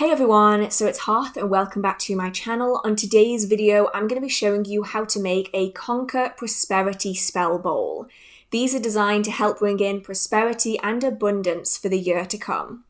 Hey everyone, so it's Hearth and welcome back to my channel. On today's video, I'm going to be showing you how to make a Conker prosperity spell bowl. These are designed to help bring in prosperity and abundance for the year to come.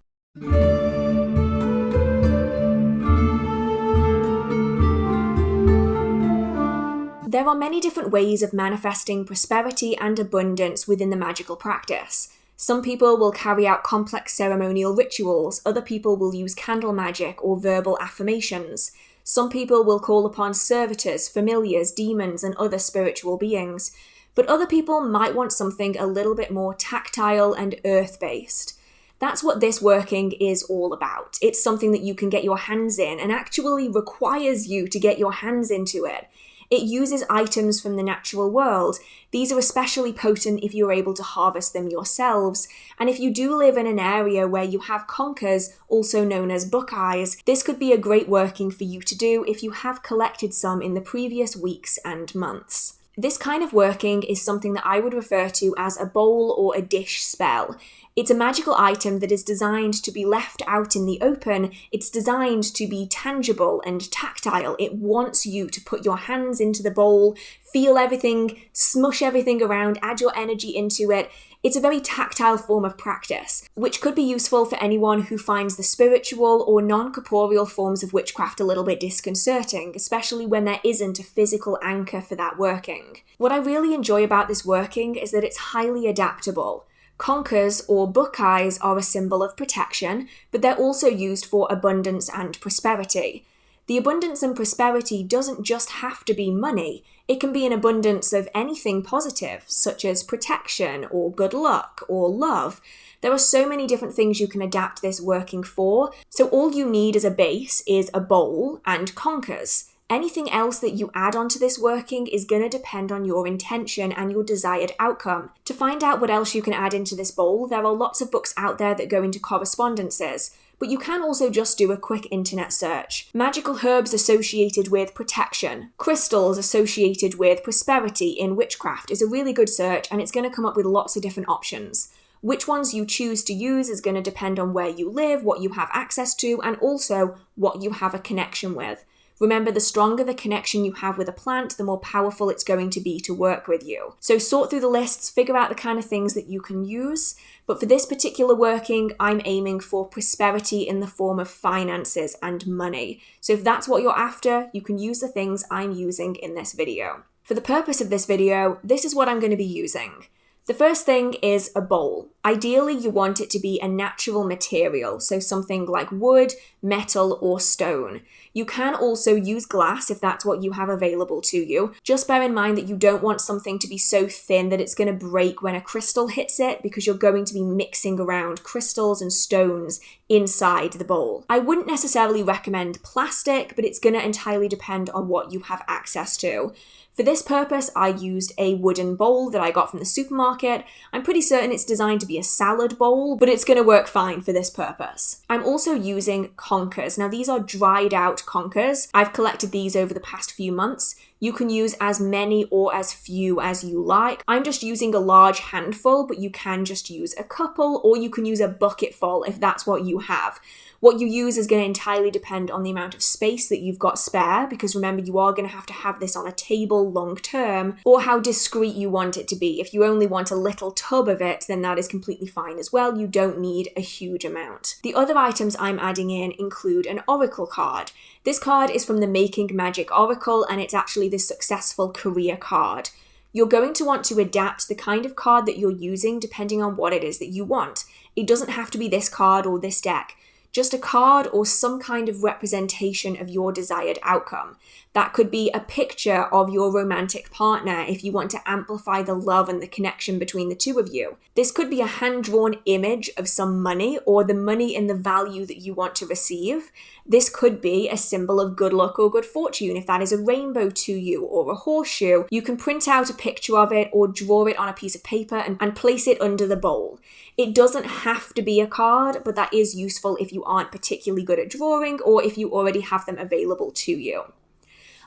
There are many different ways of manifesting prosperity and abundance within the magical practice. Some people will carry out complex ceremonial rituals, other people will use candle magic or verbal affirmations. Some people will call upon servitors, familiars, demons, and other spiritual beings. But other people might want something a little bit more tactile and earth-based. That's what this working is all about. It's something that you can get your hands in and actually requires you to get your hands into it. It uses items from the natural world. These are especially potent if you're able to harvest them yourselves. And if you do live in an area where you have conkers, also known as Buckeyes, this could be a great working for you to do if you have collected some in the previous weeks and months. This kind of working is something that I would refer to as a bowl or a dish spell. It's a magical item that is designed to be left out in the open. It's designed to be tangible and tactile. It wants you to put your hands into the bowl, feel everything, smush everything around, add your energy into it. It's a very tactile form of practice, which could be useful for anyone who finds the spiritual or non-corporeal forms of witchcraft a little bit disconcerting, especially when there isn't a physical anchor for that working. What I really enjoy about this working is that it's highly adaptable. Conkers or Buckeyes are a symbol of protection, but they're also used for abundance and prosperity. The abundance and prosperity doesn't just have to be money. It can be an abundance of anything positive, such as protection or good luck or love. There are so many different things you can adapt this working for, so all you need as a base is a bowl and conkers. Anything else that you add onto this working is going to depend on your intention and your desired outcome. To find out what else you can add into this bowl, there are lots of books out there that go into correspondences, but you can also just do a quick internet search. Magical herbs associated with protection, crystals associated with prosperity in witchcraft is a really good search, and it's going to come up with lots of different options. Which ones you choose to use is going to depend on where you live, what you have access to, and also what you have a connection with. Remember, the stronger the connection you have with a plant, the more powerful it's going to be to work with you. So sort through the lists, figure out the kind of things that you can use. But for this particular working, I'm aiming for prosperity in the form of finances and money. So if that's what you're after, you can use the things I'm using in this video. For the purpose of this video, this is what I'm going to be using. The first thing is a bowl. Ideally, you want it to be a natural material, so something like wood, metal, or stone. You can also use glass if that's what you have available to you. Just bear in mind that you don't want something to be so thin that it's going to break when a crystal hits it, because you're going to be mixing around crystals and stones inside the bowl. I wouldn't necessarily recommend plastic, but it's going to entirely depend on what you have access to. For this purpose, I used a wooden bowl that I got from the supermarket. I'm pretty certain it's designed to be a salad bowl, but it's going to work fine for this purpose. I'm also using conkers. Now, these are dried out conkers. I've collected these over the past few months. You can use as many or as few as you like. I'm just using a large handful, but you can just use a couple, or you can use a bucket full if that's what you have. What you use is going to entirely depend on the amount of space that you've got spare, because remember, you are going to have this on a table long term, or how discreet you want it to be. If you only want a little tub of it, then that is completely fine as well. You don't need a huge amount. The other items I'm adding in include an oracle card. This card is from the Making Magick Oracle, and it's actually the Successful Career card. You're going to want to adapt the kind of card that you're using depending on what it is that you want. It doesn't have to be this card or this deck. Just a card or some kind of representation of your desired outcome. That could be a picture of your romantic partner if you want to amplify the love and the connection between the two of you. This could be a hand-drawn image of some money or the money in the value that you want to receive. This could be a symbol of good luck or good fortune. If that is a rainbow to you or a horseshoe, you can print out a picture of it or draw it on a piece of paper and place it under the bowl. It doesn't have to be a card, but that is useful if you aren't particularly good at drawing or if you already have them available to you.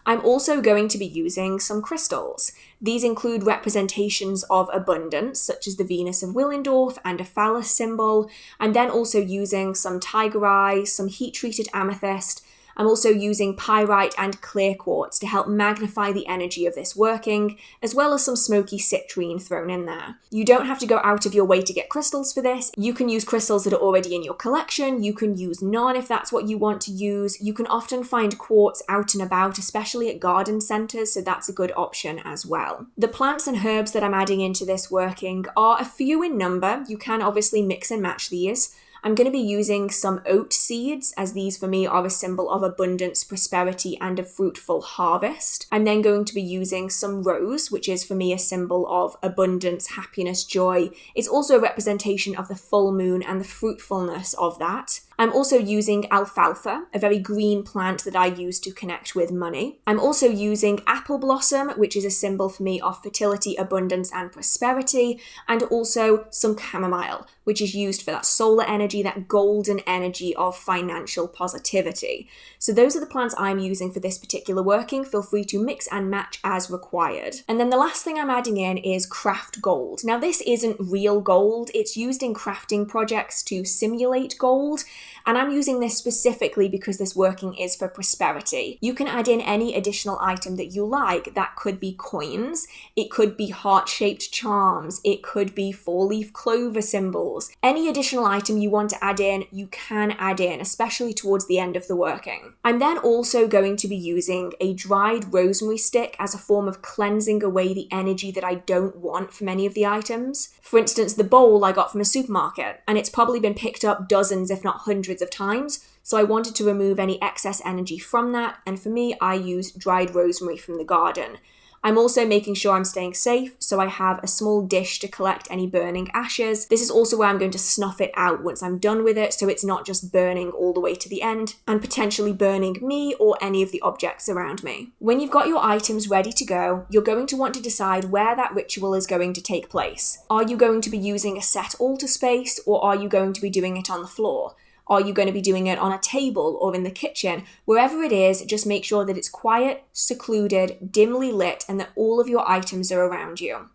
I'm also going to be using some crystals. These include representations of abundance, such as the Venus of Willendorf and a phallus symbol. I'm then also using some tiger eye, some heat-treated amethyst. I'm also using pyrite and clear quartz to help magnify the energy of this working, as well as some smoky citrine thrown in there. You don't have to go out of your way to get crystals for this. You can use crystals that are already in your collection. You can use none if that's what you want to use. You can often find quartz out and about, especially at garden centres, so that's a good option as well. The plants and herbs that I'm adding into this working are a few in number. You can obviously mix and match these. I'm going to be using some oat seeds, as these for me are a symbol of abundance, prosperity, and a fruitful harvest. I'm then going to be using some rose, which is for me a symbol of abundance, happiness, joy. It's also a representation of the full moon and the fruitfulness of that. I'm also using alfalfa, a very green plant that I use to connect with money. I'm also using apple blossom, which is a symbol for me of fertility, abundance, and prosperity, and also some chamomile, which is used for that solar energy, that golden energy of financial positivity. So those are the plants I'm using for this particular working. Feel free to mix and match as required. And then the last thing I'm adding in is craft gold. Now this isn't real gold. It's used in crafting projects to simulate gold. And I'm using this specifically because this working is for prosperity. You can add in any additional item that you like. That could be coins, it could be heart-shaped charms, it could be four-leaf clover symbols. Any additional item you want to add in, you can add in, especially towards the end of the working. I'm then also going to be using a dried rosemary stick as a form of cleansing away the energy that I don't want from any of the items. For instance, the bowl I got from a supermarket, and it's probably been picked up dozens, if not hundreds of times, so I wanted to remove any excess energy from that, and for me, I use dried rosemary from the garden. I'm also making sure I'm staying safe, so I have a small dish to collect any burning ashes. This is also where I'm going to snuff it out once I'm done with it, so it's not just burning all the way to the end and potentially burning me or any of the objects around me. When you've got your items ready to go, you're going to want to decide where that ritual is going to take place. Are you going to be using a set altar space, or are you going to be doing it on the floor? Are you going to be doing it on a table or in the kitchen? Wherever it is, just make sure that it's quiet, secluded, dimly lit, and that all of your items are around you.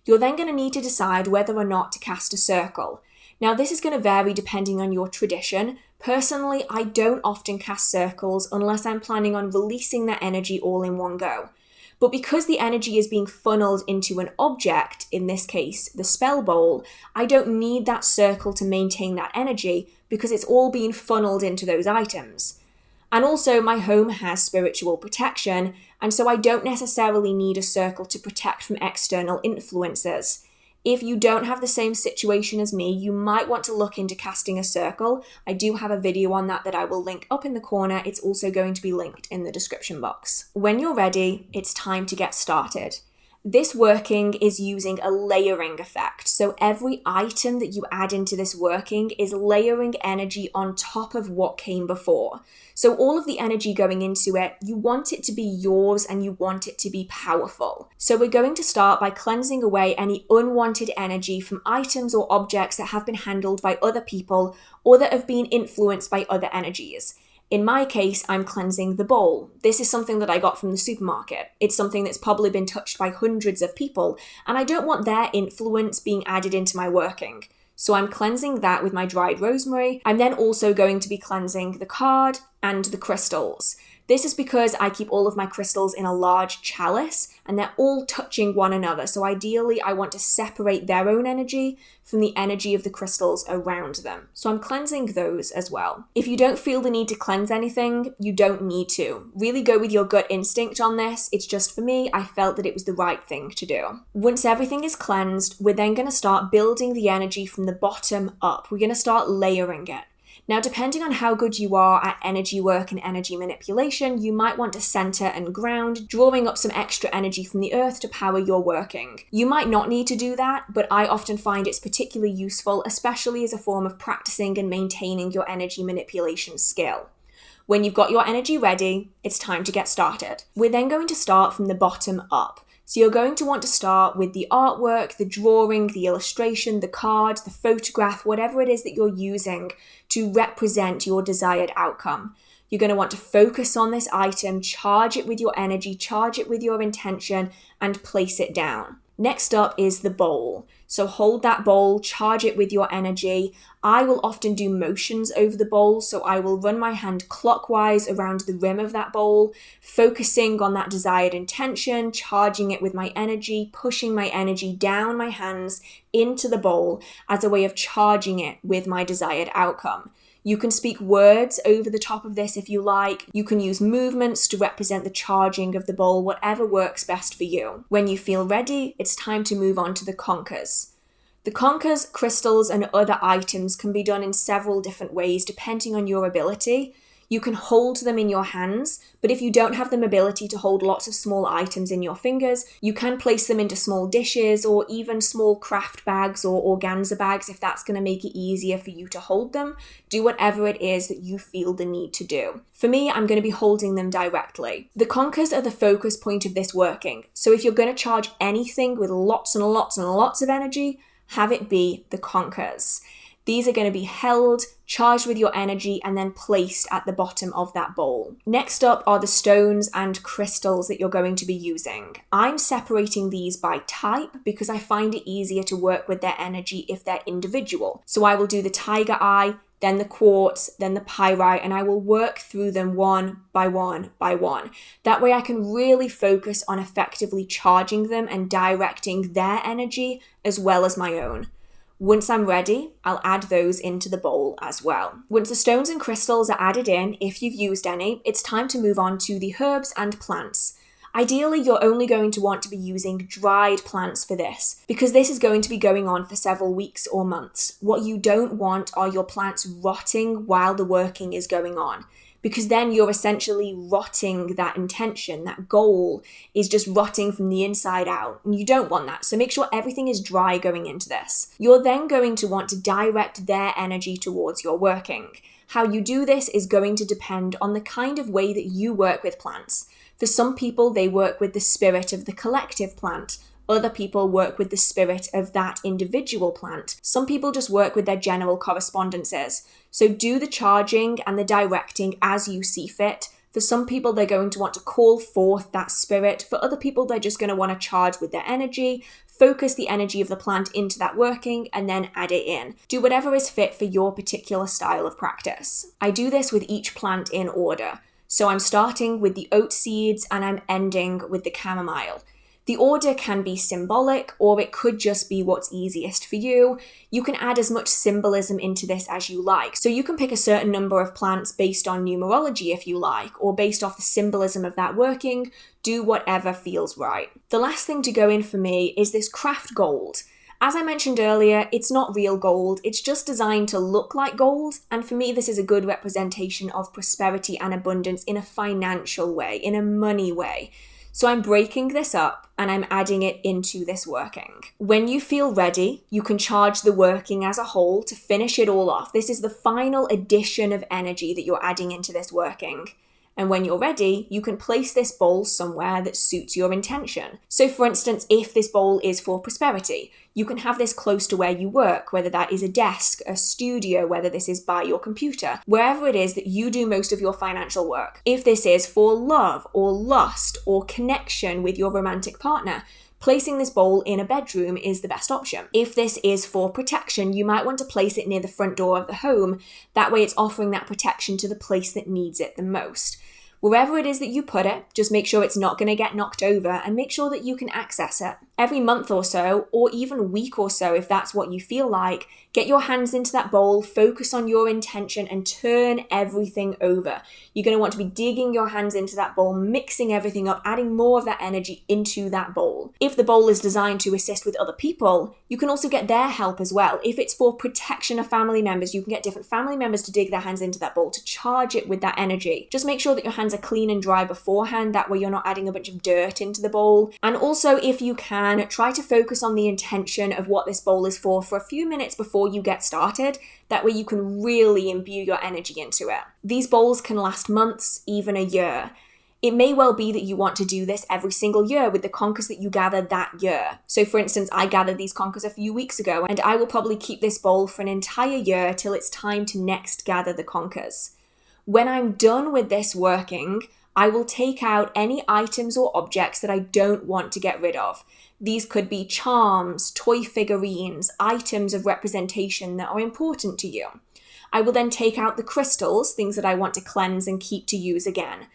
You're then going to need to decide whether or not to cast a circle. Now, this is going to vary depending on your tradition. Personally, I don't often cast circles unless I'm planning on releasing that energy all in one go. But because the energy is being funneled into an object, in this case, the spell bowl, I don't need that circle to maintain that energy because it's all being funneled into those items. And also, my home has spiritual protection, and so I don't necessarily need a circle to protect from external influences. If you don't have the same situation as me, you might want to look into casting a circle. I do have a video on that I will link up in the corner. It's also going to be linked in the description box. When you're ready, it's time to get started. This working is using a layering effect. So every item that you add into this working is layering energy on top of what came before. So all of the energy going into it, you want it to be yours and you want it to be powerful. So we're going to start by cleansing away any unwanted energy from items or objects that have been handled by other people or that have been influenced by other energies. In my case, I'm cleansing the bowl. This is something that I got from the supermarket. It's something that's probably been touched by hundreds of people, and I don't want their influence being added into my working. So I'm cleansing that with my dried rosemary. I'm then also going to be cleansing the card and the crystals. This is because I keep all of my crystals in a large chalice and they're all touching one another. So ideally, I want to separate their own energy from the energy of the crystals around them. So I'm cleansing those as well. If you don't feel the need to cleanse anything, you don't need to. Really go with your gut instinct on this. It's just for me, I felt that it was the right thing to do. Once everything is cleansed, we're then going to start building the energy from the bottom up. We're going to start layering it. Now, depending on how good you are at energy work and energy manipulation, you might want to center and ground, drawing up some extra energy from the earth to power your working. You might not need to do that, but I often find it's particularly useful, especially as a form of practicing and maintaining your energy manipulation skill. When you've got your energy ready, it's time to get started. We're then going to start from the bottom up. So you're going to want to start with the artwork, the drawing, the illustration, the card, the photograph, whatever it is that you're using to represent your desired outcome. You're going to want to focus on this item, charge it with your energy, charge it with your intention, and place it down. Next up is the bowl. So hold that bowl, charge it with your energy. I will often do motions over the bowl, so I will run my hand clockwise around the rim of that bowl, focusing on that desired intention, charging it with my energy, pushing my energy down my hands into the bowl as a way of charging it with my desired outcome. You can speak words over the top of this if you like. You can use movements to represent the charging of the bowl, whatever works best for you. When you feel ready, it's time to move on to the conkers. The conkers, crystals, and other items can be done in several different ways depending on your ability. You can hold them in your hands, but if you don't have the ability to hold lots of small items in your fingers, you can place them into small dishes or even small craft bags or organza bags if that's going to make it easier for you to hold them. Do whatever it is that you feel the need to do. For me, I'm going to be holding them directly. The conkers are the focus point of this working, so if you're going to charge anything with lots and lots and lots of energy, have it be the conkers. These are going to be held, charged with your energy, and then placed at the bottom of that bowl. Next up are the stones and crystals that you're going to be using. I'm separating these by type because I find it easier to work with their energy if they're individual. So I will do the tiger eye, then the quartz, then the pyrite, and I will work through them one by one by one. That way I can really focus on effectively charging them and directing their energy as well as my own. Once I'm ready, I'll add those into the bowl as well. Once the stones and crystals are added in, if you've used any, it's time to move on to the herbs and plants. Ideally, you're only going to want to be using dried plants for this, because this is going to be going on for several weeks or months. What you don't want are your plants rotting while the working is going on, because then you're essentially rotting that intention. That goal is just rotting from the inside out, and you don't want that. So make sure everything is dry going into this. You're then going to want to direct their energy towards your working. How you do this is going to depend on the kind of way that you work with plants. For some people, they work with the spirit of the collective plant. Other people work with the spirit of that individual plant. Some people just work with their general correspondences. So do the charging and the directing as you see fit. For some people, they're going to want to call forth that spirit. For other people, they're just going to want to charge with their energy, focus the energy of the plant into that working, and then add it in. Do whatever is fit for your particular style of practice. I do this with each plant in order. So I'm starting with the oat seeds and I'm ending with the chamomile. The order can be symbolic, or it could just be what's easiest for you. You can add as much symbolism into this as you like. So you can pick a certain number of plants based on numerology if you like, or based off the symbolism of that working. Do whatever feels right. The last thing to go in for me is this craft gold. As I mentioned earlier, it's not real gold, it's just designed to look like gold, and for me this is a good representation of prosperity and abundance in a financial way, in a money way. So I'm breaking this up and I'm adding it into this working. When you feel ready, you can charge the working as a whole to finish it all off. This is the final addition of energy that you're adding into this working. And when you're ready, you can place this bowl somewhere that suits your intention. So for instance, if this bowl is for prosperity, you can have this close to where you work, whether that is a desk, a studio, whether this is by your computer, wherever it is that you do most of your financial work. If this is for love or lust or connection with your romantic partner, placing this bowl in a bedroom is the best option. If this is for protection, you might want to place it near the front door of the home. That way it's offering that protection to the place that needs it the most. Wherever it is that you put it, just make sure it's not going to get knocked over and make sure that you can access it. Every month or so, or even week or so if that's what you feel like, get your hands into that bowl, focus on your intention and turn everything over. You're going to want to be digging your hands into that bowl, mixing everything up, adding more of that energy into that bowl. If the bowl is designed to assist with other people, you can also get their help as well. If it's for protection of family members, you can get different family members to dig their hands into that bowl to charge it with that energy. Just make sure that your hands are clean and dry beforehand, that way you're not adding a bunch of dirt into the bowl. And also, if you can, try to focus on the intention of what this bowl is for a few minutes before you get started. That way you can really imbue your energy into it. These bowls can last months, even a year. It may well be that you want to do this every single year with the Conkers that you gather that year. So for instance, I gathered these Conkers a few weeks ago, and I will probably keep this bowl for an entire year till it's time to next gather the Conkers. When I'm done with this working, I will take out any items or objects that I don't want to get rid of. These could be charms, toy figurines, items of representation that are important to you. I will then take out the crystals, things that I want to cleanse and keep to use again.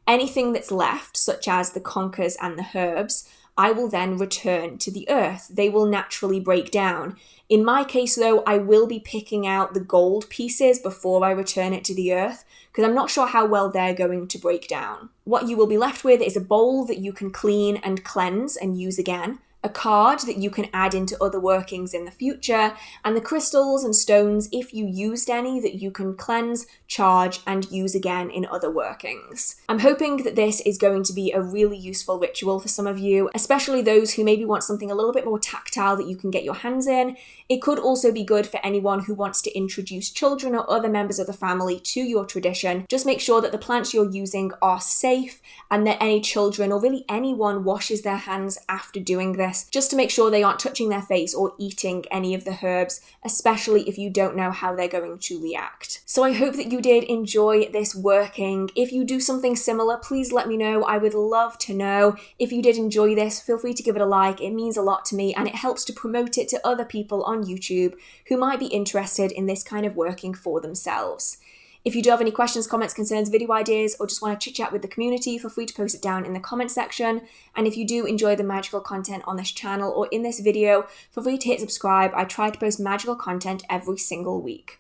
Anything that's left, such as the Conkers and the herbs, I will then return to the earth. They will naturally break down. In my case though, I will be picking out the gold pieces before I return it to the earth, because I'm not sure how well they're going to break down. What you will be left with is a bowl that you can clean and cleanse and use again, a card that you can add into other workings in the future, and the crystals and stones, if you used any, that you can cleanse, charge, and use again in other workings. I'm hoping that this is going to be a really useful ritual for some of you, especially those who maybe want something a little bit more tactile that you can get your hands in. It could also be good for anyone who wants to introduce children or other members of the family to your tradition. Just make sure that the plants you're using are safe and that any children or really anyone washes their hands after doing this, just to make sure they aren't touching their face or eating any of the herbs, especially if you don't know how they're going to react. So I hope that you did enjoy this working. If you do something similar, please let me know. I would love to know. If you did enjoy this, feel free to give it a like. It means a lot to me and it helps to promote it to other people on YouTube who might be interested in this kind of working for themselves. If you do have any questions, comments, concerns, video ideas, or just want to chit chat with the community, feel free to post it down in the comment section. And if you do enjoy the magical content on this channel or in this video, feel free to hit subscribe. I try to post magical content every single week.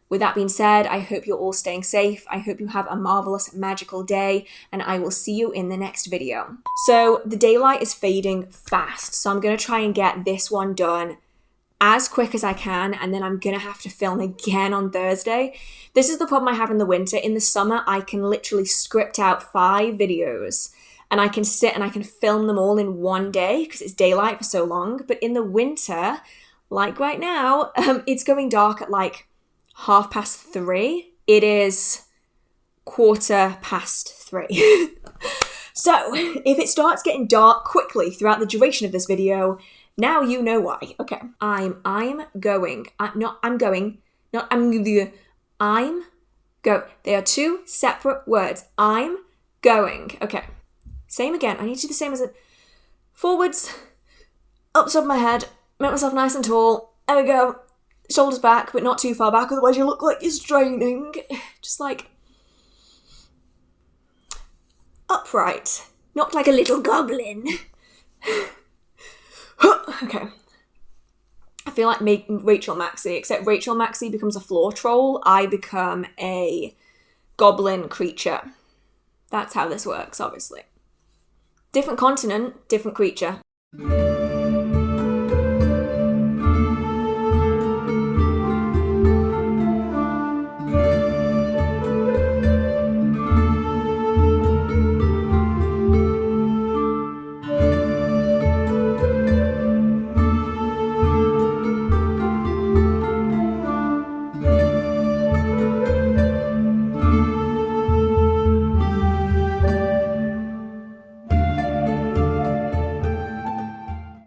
With that being said, I hope you're all staying safe. I hope you have a marvelous magical day, and I will see you in the next video. So the daylight is fading fast, so I'm going to try and get this one done as quick as I can, and then I'm gonna have to film again on Thursday. This is the problem I have in the winter. In the summer, I can literally script out 5 videos and I can sit and I can film them all in one day because it's daylight for so long. But in the winter, like right now, it's going dark at like 3:30. It is 3:15. So if it starts getting dark quickly throughout the duration of this video, now you know why. Okay. I'm going. Go. They are 2 separate words. I'm going. Okay. Same again. I need to do the same as it. Forwards, up top of my head, make myself nice and tall. There we go. Shoulders back, but not too far back, otherwise you look like you're straining. Just like upright. Not like a little goblin. Okay. I feel like Rachel Maxey, except Rachel Maxey becomes a floor troll. I become a goblin creature. That's how this works, obviously. Different continent, different creature.